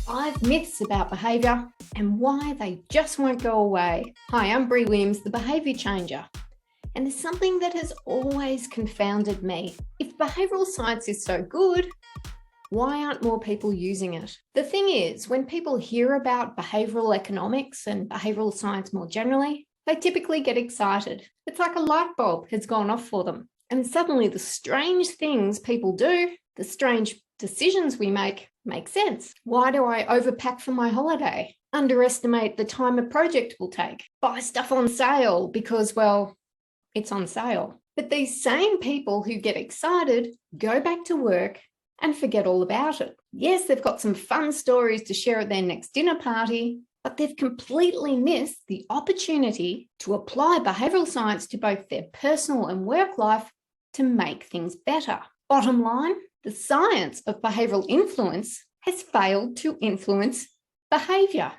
5 myths about behaviour and why they just won't go away. Hi, I'm Bri Williams, the behaviour changer. And there's something that has always confounded me. If behavioural science is so good, why aren't more people using it? The thing is, when people hear about behavioural economics and behavioural science more generally, they typically get excited. It's like a light bulb has gone off for them. And suddenly the strange things people do, the strange decisions we make sense. Why do I overpack for my holiday? Underestimate the time a project will take? Buy stuff on sale because, well, it's on sale. But these same people who get excited go back to work and forget all about it. Yes, they've got some fun stories to share at their next dinner party, but they've completely missed the opportunity to apply behavioural science to both their personal and work life to make things better. Bottom line, the science of behavioural influence has failed to influence behaviour.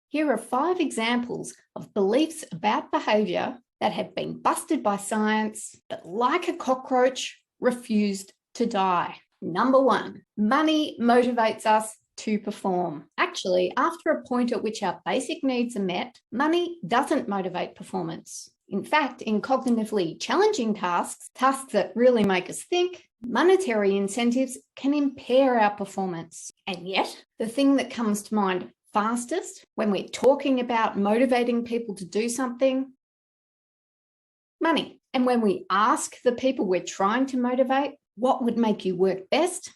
Here are 5 examples of beliefs about behaviour that have been busted by science, but like a cockroach, refused to die. Number 1, money motivates us to perform. Actually, after a point at which our basic needs are met, money doesn't motivate performance. In fact, in cognitively challenging tasks that really make us think, monetary incentives can impair our performance. And yet, the thing that comes to mind fastest when we're talking about motivating people to do something, money. And when we ask the people we're trying to motivate, what would make you work best?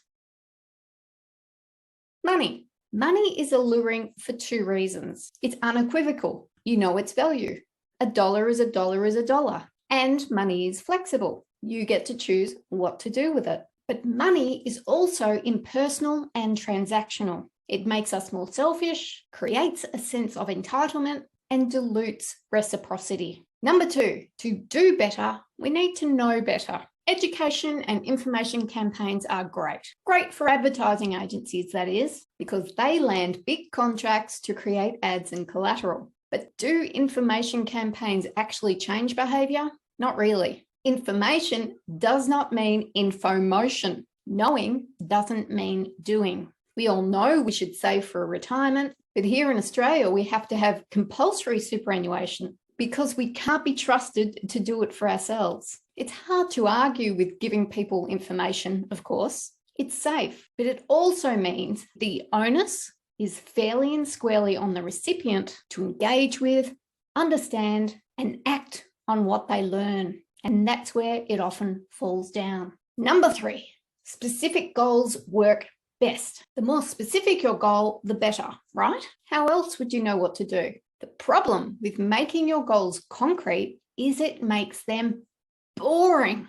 Money. Money is alluring for 2 reasons. It's unequivocal. You know its value. A dollar is a dollar is a dollar. And money is flexible. You get to choose what to do with it. But money is also impersonal and transactional. It makes us more selfish, creates a sense of entitlement, and dilutes reciprocity. Number 2, to do better, we need to know better. Education and information campaigns are great. Great for advertising agencies, that is, because they land big contracts to create ads and collateral. But do information campaigns actually change behaviour? Not really. Information does not mean infomotion. Knowing doesn't mean doing. We all know we should save for retirement, but here in Australia, we have to have compulsory superannuation because we can't be trusted to do it for ourselves. It's hard to argue with giving people information, of course. It's safe, but it also means the onus is fairly and squarely on the recipient to engage with, understand, and act on what they learn. And that's where it often falls down. Number 3, specific goals work best. The more specific your goal, the better, right? How else would you know what to do? The problem with making your goals concrete is it makes them boring.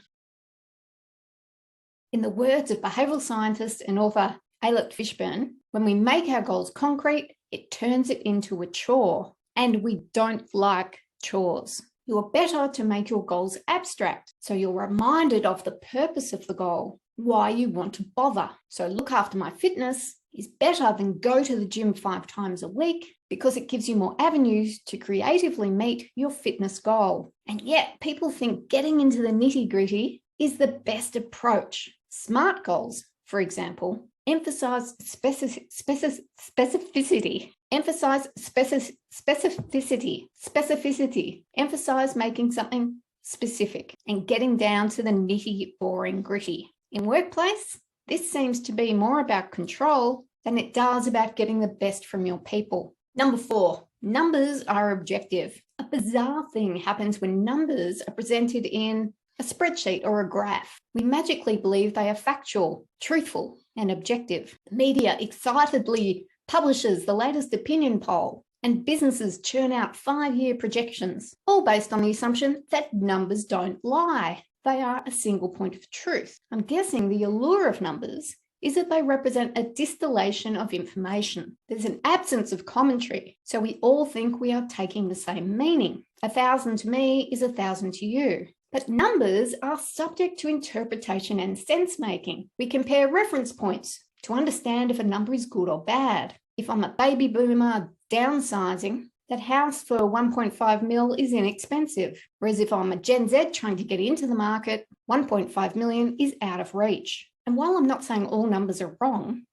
In the words of behavioural scientist and author Ailette Fishburne, when we make our goals concrete, it turns it into a chore, and we don't like chores. You're better to make your goals abstract, so you're reminded of the purpose of the goal, why you want to bother. So look after my fitness is better than go to the gym 5 times a week because it gives you more avenues to creatively meet your fitness goal. And yet people think getting into the nitty-gritty is the best approach. SMART goals, for example, emphasize specificity. Emphasize specificity. Emphasize making something specific and getting down to the nitty, boring, gritty. In workplace, this seems to be more about control than it does about getting the best from your people. Number 4, numbers are objective. A bizarre thing happens when numbers are presented in a spreadsheet or a graph. We magically believe they are factual, truthful, and objective. The media excitedly publishes the latest opinion poll, and businesses churn out 5-year projections, all based on the assumption that numbers don't lie. They are a single point of truth. I'm guessing the allure of numbers is that they represent a distillation of information. There's an absence of commentary, so we all think we are taking the same meaning. 1,000 to me is 1,000 to you. But numbers are subject to interpretation and sense-making. We compare reference points to understand if a number is good or bad. If I'm a baby boomer downsizing, that house for 1.5 mil is inexpensive. Whereas if I'm a Gen Z trying to get into the market, 1.5 million is out of reach. And while I'm not saying all numbers are wrong,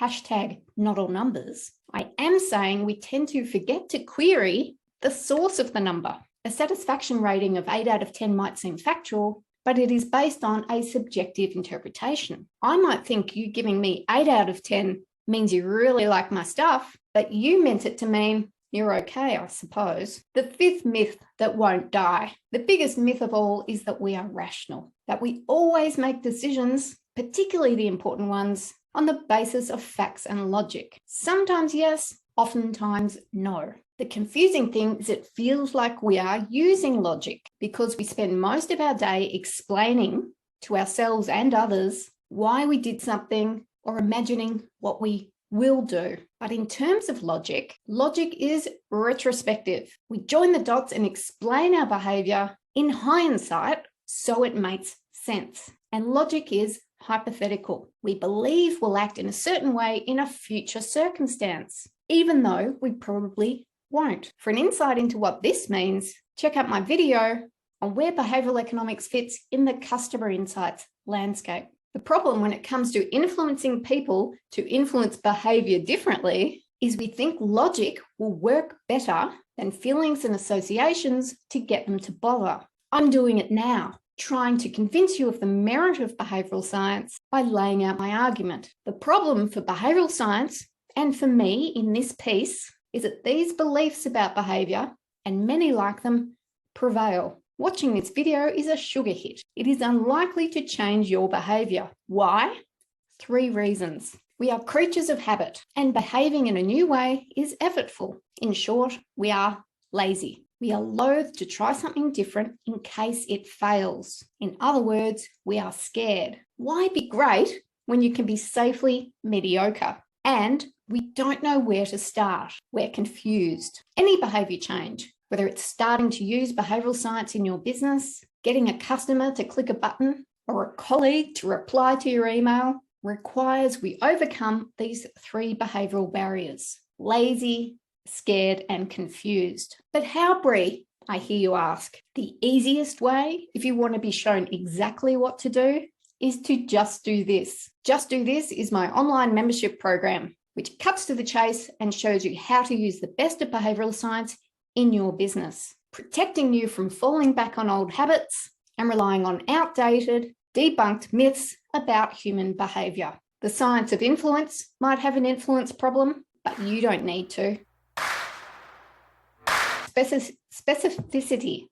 hashtag not all numbers. I am saying we tend to forget to query the source of the number. A satisfaction rating of 8 out of 10 might seem factual, but it is based on a subjective interpretation. I might think you giving me 8 out of 10 means you really like my stuff, but you meant it to mean you're okay, I suppose. The fifth myth that won't die. The biggest myth of all is that we are rational, that we always make decisions, particularly the important ones, on the basis of facts and logic. Sometimes yes, oftentimes no. The confusing thing is it feels like we are using logic because we spend most of our day explaining to ourselves and others why we did something or imagining what we will do. But in terms of logic, logic is retrospective. We join the dots and explain our behavior in hindsight so it makes sense. And logic is hypothetical. We believe we'll act in a certain way in a future circumstance, even though we probably won't. For an insight into what this means, check out my video on where behavioral economics fits in the customer insights landscape. The problem when it comes to influencing people to influence behavior differently is we think logic will work better than feelings and associations to get them to bother. I'm doing it now, trying to convince you of the merit of behavioral science by laying out my argument. The problem for behavioral science, and for me in this piece, is that these beliefs about behavior, and many like them, prevail. Watching this video is a sugar hit. It is unlikely to change your behavior. Why? 3 reasons. We are creatures of habit, and behaving in a new way is effortful. In short, we are lazy. We are loath to try something different in case it fails. In other words, we are scared. Why be great when you can be safely mediocre? And we don't know where to start. We're confused. Any behavior change, whether it's starting to use behavioral science in your business, getting a customer to click a button, or a colleague to reply to your email, requires we overcome these 3 behavioral barriers: lazy, scared, and confused. But how, Bri? I hear you ask. The easiest way, if you want to be shown exactly what to do, is to just do this. Just do this is my online membership program, which cuts to the chase and shows you how to use the best of behavioral science in your business, protecting you from falling back on old habits and relying on outdated, debunked myths about human behavior. The science of influence might have an influence problem, but you don't need to. Specificity.